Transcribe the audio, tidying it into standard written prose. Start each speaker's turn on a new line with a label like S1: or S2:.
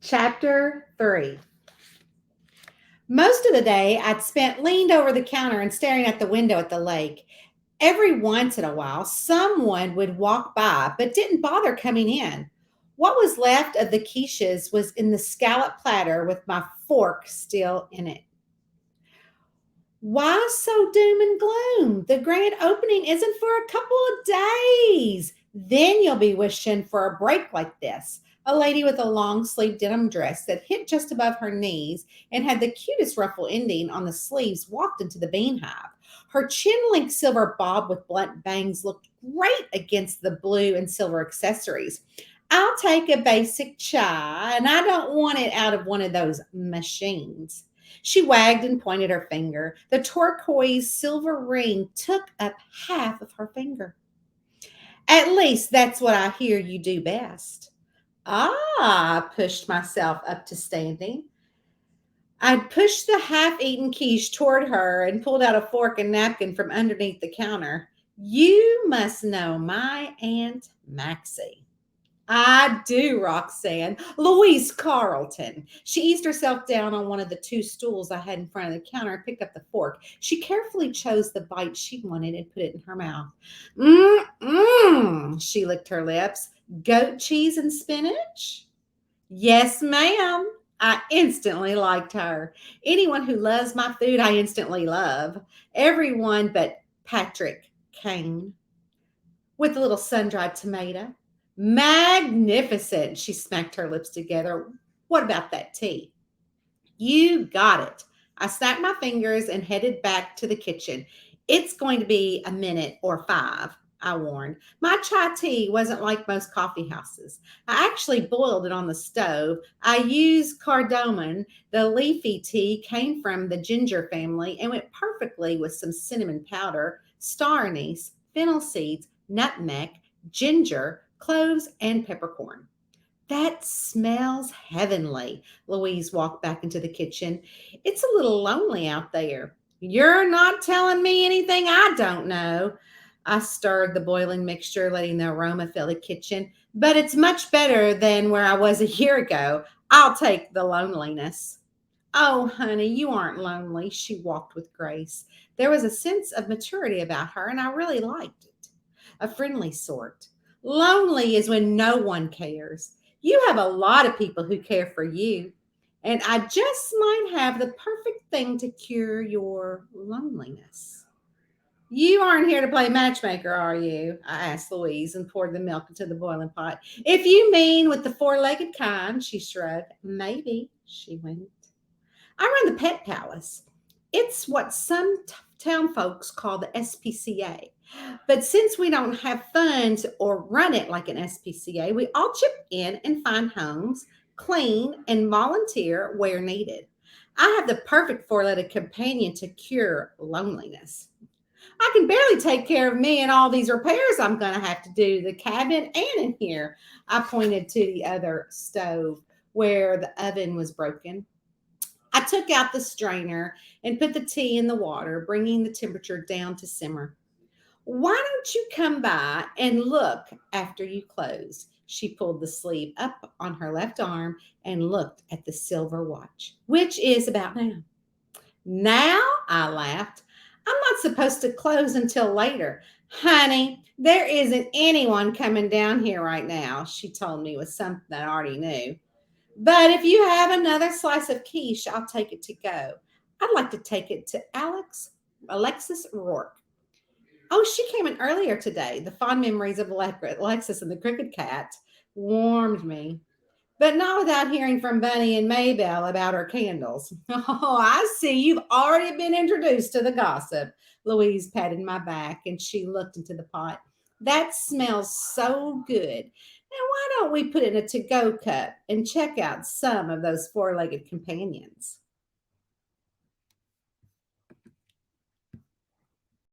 S1: Chapter 3. Most of the day I'd spent leaned over the counter and staring at the window at the lake. Every once in a while, someone would walk by but didn't bother coming in. What was left of the quiches was in the scallop platter with my fork still in it. Why so doom and gloom? The grand opening isn't for a couple of days. Then you'll be wishing for a break like this. A lady with a long sleeved denim dress that hit just above her knees and had the cutest ruffle ending on the sleeves walked into the bean hive. Her chin length silver bob with blunt bangs looked great against the blue and silver accessories. I'll take a basic chai, and I don't want it out of one of those machines. She wagged and pointed her finger. The turquoise silver ring took up half of her finger. At least that's what I hear you do best. I pushed myself up to standing. I pushed the half eaten quiche toward her and pulled out a fork and napkin from underneath the counter. You must know my Aunt Maxie. I do, Roxanne. Louise Carlton. She eased herself down on one of the two stools I had in front of the counter and picked up the fork. She carefully chose the bite she wanted and put it in her mouth. Mmm. She licked her lips. Goat cheese and spinach? Yes, ma'am. I instantly liked her. Anyone who loves my food, I instantly love. Everyone but Patrick Kane with a little sun-dried tomato. Magnificent. She smacked her lips together. What about that tea? You got it. I snapped my fingers and headed back to the kitchen. It's going to be a minute or five, I warned. My chai tea wasn't like most coffee houses. I actually boiled it on the stove. I used cardamom. The leafy tea came from the ginger family and went perfectly with some cinnamon powder, star anise, fennel seeds, nutmeg, ginger, cloves, and peppercorn. That smells heavenly. Louise walked back into the kitchen. It's a little lonely out there. You're not telling me anything I don't know. I stirred the boiling mixture, letting the aroma fill the kitchen. But it's much better than where I was a year ago. I'll take the loneliness. Oh, honey, you aren't lonely. She walked with grace. There was a sense of maturity about her, and I really liked it. A friendly sort. Lonely is when no one cares. You have a lot of people who care for you, and I just might have the perfect thing to cure your loneliness. You aren't here to play matchmaker, are you? I asked Louise and poured the milk into the boiling pot. If you mean with the four-legged kind, she shrugged. Maybe, she winked. I run the Pet Palace. It's what some town folks call the SPCA. But since we don't have funds or run it like an SPCA, we all chip in and find homes, clean, and volunteer where needed. I have the perfect four-legged companion to cure loneliness. I can barely take care of me and all these repairs I'm going to have to do to the cabin and in here. I pointed to the other stove where the oven was broken. I took out the strainer and put the tea in the water, bringing the temperature down to simmer. Why don't you come by and look after you close? She pulled the sleeve up on her left arm and looked at the silver watch, which is about now. Now, I laughed. I'm not supposed to close until later. Honey, there isn't anyone coming down here right now, she told me with something I already knew. But if you have another slice of quiche, I'll take it to go. I'd like to take it to Alexis Rourke. Oh, she came in earlier today. The fond memories of Alexis and the cricket cat warmed me. But not without hearing from Bunny and Maybelle about her candles. Oh, I see you've already been introduced to the gossip. Louise patted my back and she looked into the pot. That smells so good. Now, why don't we put it in a to go cup and check out some of those four legged companions?